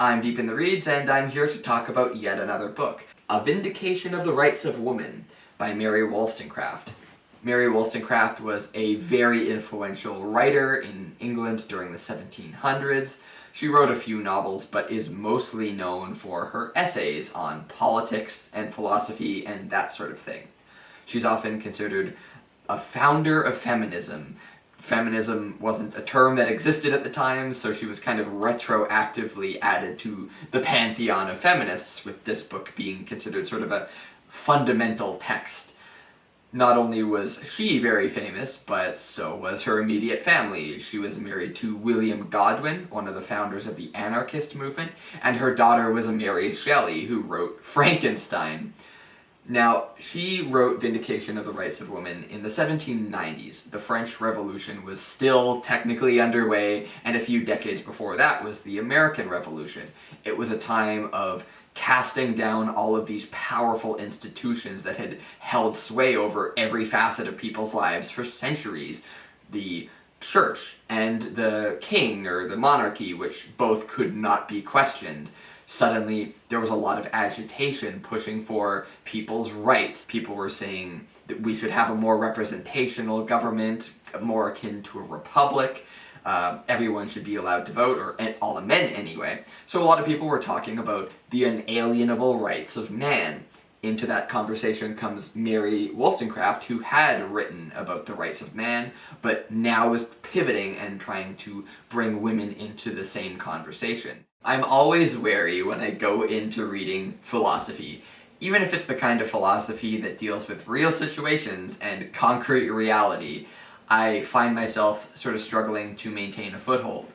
I'm deep in the reads, and I'm here to talk about yet another book, A Vindication of the Rights of Women by Mary Wollstonecraft. Mary Wollstonecraft was a very influential writer in England during the 1700s. She wrote a few novels, but is mostly known for her essays on politics and philosophy and that sort of thing. She's often considered a founder of feminism. Feminism wasn't a term that existed at the time, so she was kind of retroactively added to the pantheon of feminists, with this book being considered sort of a fundamental text. Not only was she very famous, but so was her immediate family. She was married to William Godwin, one of the founders of the anarchist movement, and her daughter was Mary Shelley, who wrote Frankenstein. Now, she wrote Vindication of the Rights of Women in the 1790s. The French Revolution was still technically underway, and a few decades before that was the American Revolution. It was a time of casting down all of these powerful institutions that had held sway over every facet of people's lives for centuries. The church and the king, or the monarchy, which both could not be questioned. Suddenly, there was a lot of agitation pushing for people's rights. People were saying that we should have a more representational government, more akin to a republic. Everyone should be allowed to vote, or all the men anyway. So a lot of people were talking about the unalienable rights of man. Into that conversation comes Mary Wollstonecraft, who had written about the rights of man, but now is pivoting and trying to bring women into the same conversation. I'm always wary when I go into reading philosophy, even if it's the kind of philosophy that deals with real situations and concrete reality. I find myself sort of struggling to maintain a foothold.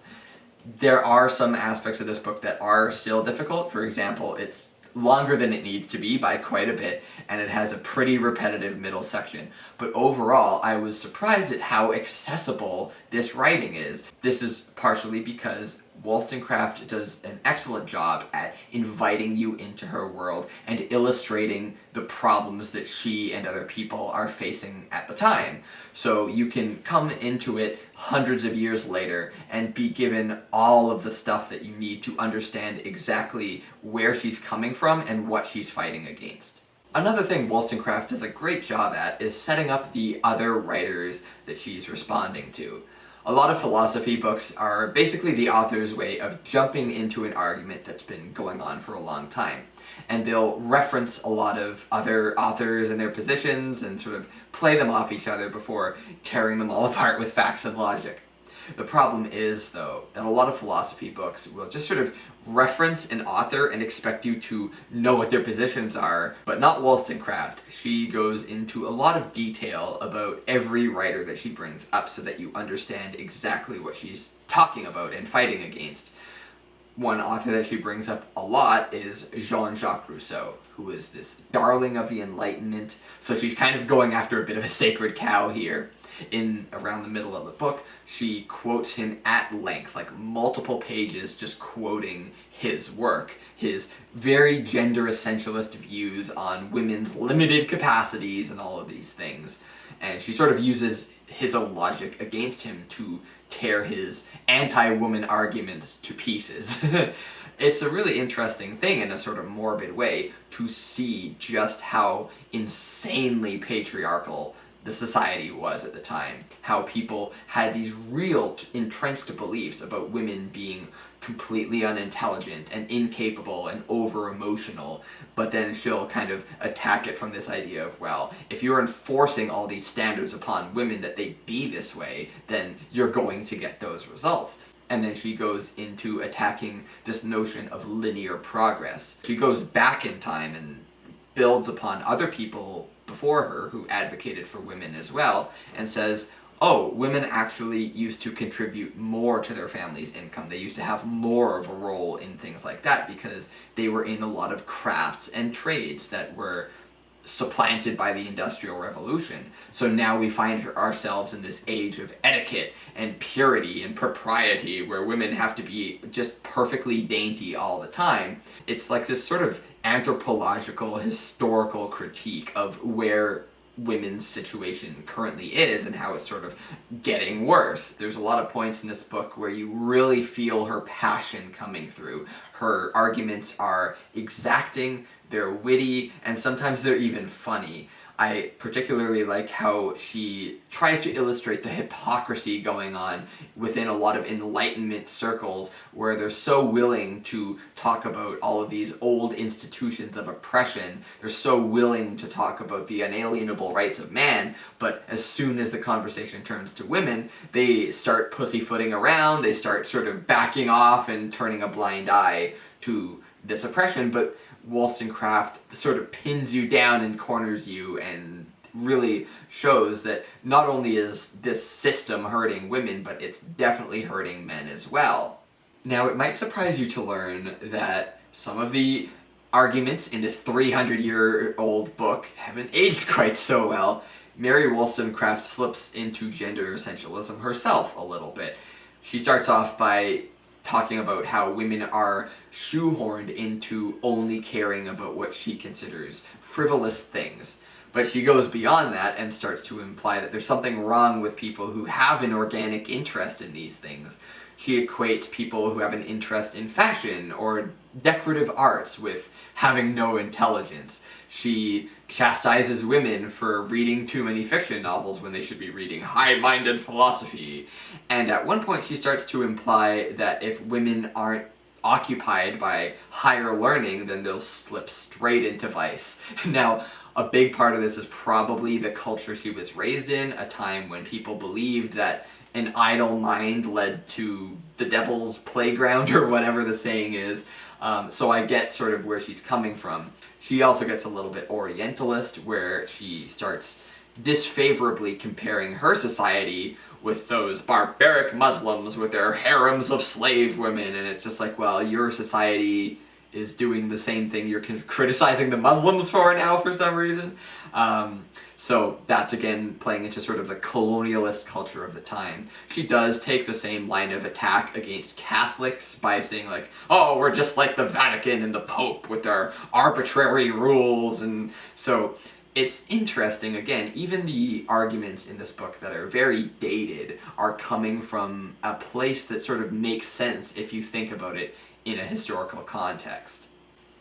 There are some aspects of this book that are still difficult. For example, it's longer than it needs to be by quite a bit, and it has a pretty repetitive middle section. But overall, I was surprised at how accessible this writing is. This is partially because Wollstonecraft does an excellent job at inviting you into her world and illustrating the problems that she and other people are facing at the time. So you can come into it hundreds of years later and be given all of the stuff that you need to understand exactly where she's coming from and what she's fighting against. Another thing Wollstonecraft does a great job at is setting up the other writers that she's responding to. A lot of philosophy books are basically the author's way of jumping into an argument that's been going on for a long time. And they'll reference a lot of other authors and their positions and sort of play them off each other before tearing them all apart with facts and logic. The problem is, though, that a lot of philosophy books will just sort of reference an author and expect you to know what their positions are, but not Wollstonecraft. She goes into a lot of detail about every writer that she brings up so that you understand exactly what she's talking about and fighting against. One author that she brings up a lot is Jean-Jacques Rousseau, who is this darling of the Enlightenment, so she's kind of going after a bit of a sacred cow here. In around the middle of the book, she quotes him at length, like multiple pages, just quoting his work, his very gender essentialist views on women's limited capacities and all of these things. And she sort of uses his own logic against him to tear his anti-woman arguments to pieces. It's a really interesting thing in a sort of morbid way to see just how insanely patriarchal the society was at the time. How people had these real entrenched beliefs about women being completely unintelligent and incapable and over-emotional, but then she'll kind of attack it from this idea of, well, if you're enforcing all these standards upon women that they be this way, then you're going to get those results. And then she goes into attacking this notion of linear progress. She goes back in time and builds upon other people before her who advocated for women as well, and says, oh, women actually used to contribute more to their family's income. They used to have more of a role in things like that because they were in a lot of crafts and trades that were supplanted by the Industrial Revolution. So now we find ourselves in this age of etiquette and purity and propriety where women have to be just perfectly dainty all the time. It's like this sort of anthropological, historical critique of where women's situation currently is and how it's sort of getting worse. There's a lot of points in this book where you really feel her passion coming through. Her arguments are exacting, they're witty, and sometimes they're even funny. I particularly like how she tries to illustrate the hypocrisy going on within a lot of Enlightenment circles, where they're so willing to talk about all of these old institutions of oppression. They're so willing to talk about the unalienable rights of man, but as soon as the conversation turns to women, they start pussyfooting around, they start sort of backing off and turning a blind eye to this oppression. But Wollstonecraft sort of pins you down and corners you and really shows that not only is this system hurting women, but it's definitely hurting men as well. Now, it might surprise you to learn that some of the arguments in this 300-year-old book haven't aged quite so well. Mary Wollstonecraft slips into gender essentialism herself a little bit. She starts off by talking about how women are shoehorned into only caring about what she considers frivolous things. But she goes beyond that and starts to imply that there's something wrong with people who have an organic interest in these things. She equates people who have an interest in fashion or decorative arts with having no intelligence. She chastises women for reading too many fiction novels when they should be reading high-minded philosophy. And at one point she starts to imply that if women aren't occupied by higher learning, then they'll slip straight into vice. Now, a big part of this is probably the culture she was raised in, a time when people believed that an idle mind led to the devil's playground, or whatever the saying is. So I get sort of where she's coming from. She also gets a little bit Orientalist, where she starts disfavorably comparing her society with those barbaric Muslims with their harems of slave women, and it's just like, well, your society is doing the same thing you're criticizing the Muslims for now for some reason. So that's again playing into sort of the colonialist culture of the time. She does take the same line of attack against Catholics by saying like, oh, we're just like the Vatican and the Pope with their arbitrary rules. And so it's interesting, again, even the arguments in this book that are very dated are coming from a place that sort of makes sense if you think about it in a historical context.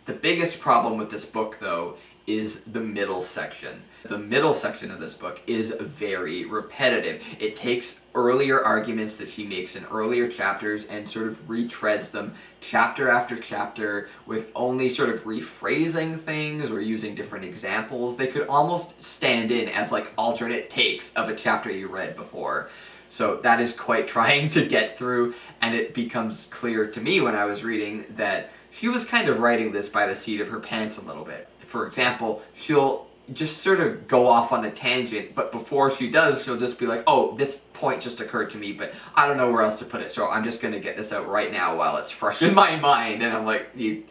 The biggest problem with this book, though, is the middle section. The middle section of this book is very repetitive. It takes earlier arguments that she makes in earlier chapters and sort of retreads them chapter after chapter with only sort of rephrasing things or using different examples. They could almost stand in as like alternate takes of a chapter you read before. So that is quite trying to get through, and it becomes clear to me when I was reading that she was kind of writing this by the seat of her pants a little bit. For example, she'll just sort of go off on a tangent, but before she does, she'll just be like, oh, this point just occurred to me, but I don't know where else to put it, so I'm just gonna get this out right now while it's fresh in my mind. And I'm like, you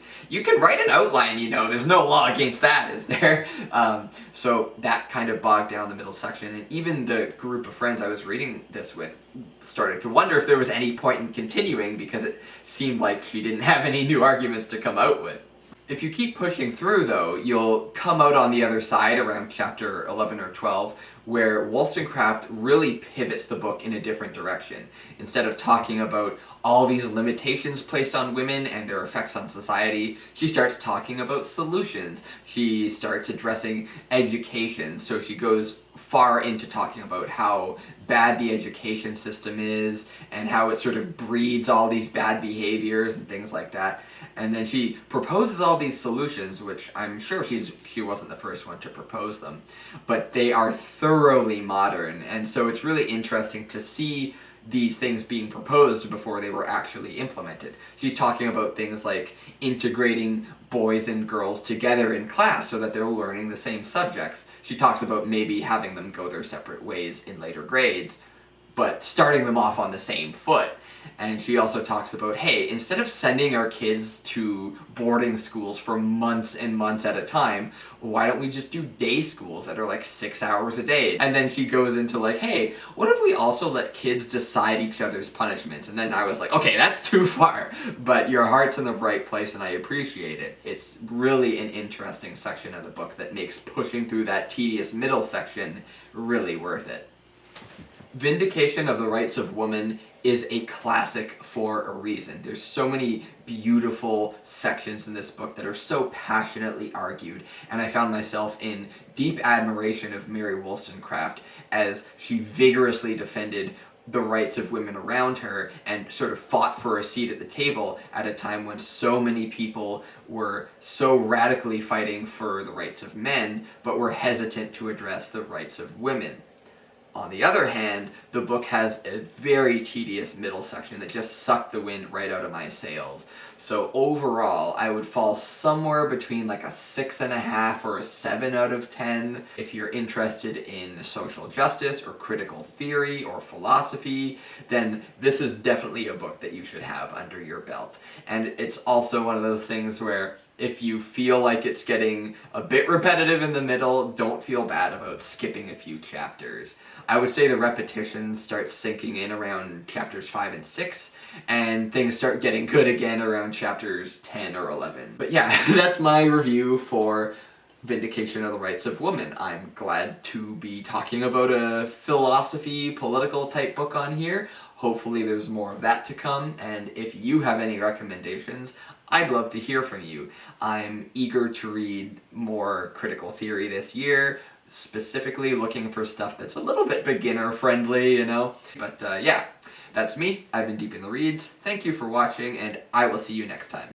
can write an outline, you know, there's no law against that, is there? So that kind of bogged down the middle section, and even the group of friends I was reading this with started to wonder if there was any point in continuing, because it seemed like she didn't have any new arguments to come out with. If you keep pushing through, though, you'll come out on the other side around chapter 11 or 12, where Wollstonecraft really pivots the book in a different direction. Instead of talking about all these limitations placed on women and their effects on society, she starts talking about solutions. She starts addressing education, so she goes far into talking about how bad the education system is and how it sort of breeds all these bad behaviors and things like that. And then she proposes all these solutions, which I'm sure she wasn't the first one to propose them, but they are thoroughly modern, and so it's really interesting to see these things being proposed before they were actually implemented. She's talking about things like integrating boys and girls together in class so that they're learning the same subjects. She talks about maybe having them go their separate ways in later grades. but starting them off on the same foot. And she also talks about, hey, instead of sending our kids to boarding schools for months and months at a time, why don't we just do day schools that are like 6 hours a day? And then she goes into like, hey, what if we also let kids decide each other's punishments? And then I was like, okay, that's too far, but your heart's in the right place and I appreciate it. It's really an interesting section of the book that makes pushing through that tedious middle section really worth it. Vindication of the Rights of Woman is a classic for a reason. There's so many beautiful sections in this book that are so passionately argued, and I found myself in deep admiration of Mary Wollstonecraft as she vigorously defended the rights of women around her and sort of fought for a seat at the table at a time when so many people were so radically fighting for the rights of men, but were hesitant to address the rights of women. On the other hand, the book has a very tedious middle section that just sucked the wind right out of my sails. So overall, I would fall somewhere between like a 6.5 or a 7 out of 10. If you're interested in social justice or critical theory or philosophy, then this is definitely a book that you should have under your belt. And it's also one of those things where if you feel like it's getting a bit repetitive in the middle, don't feel bad about skipping a few chapters. I would say the repetition starts sinking in around chapters 5 and 6, and things start getting good again around chapters 10 or 11. But yeah, that's my review for Vindication of the Rights of Woman. I'm glad to be talking about a philosophy, political type book on here. Hopefully there's more of that to come, and if you have any recommendations, I'd love to hear from you. I'm eager to read more critical theory this year, specifically looking for stuff that's a little bit beginner friendly, you know? But yeah, that's me. I've been deep in the reads. Thank you for watching, and I will see you next time.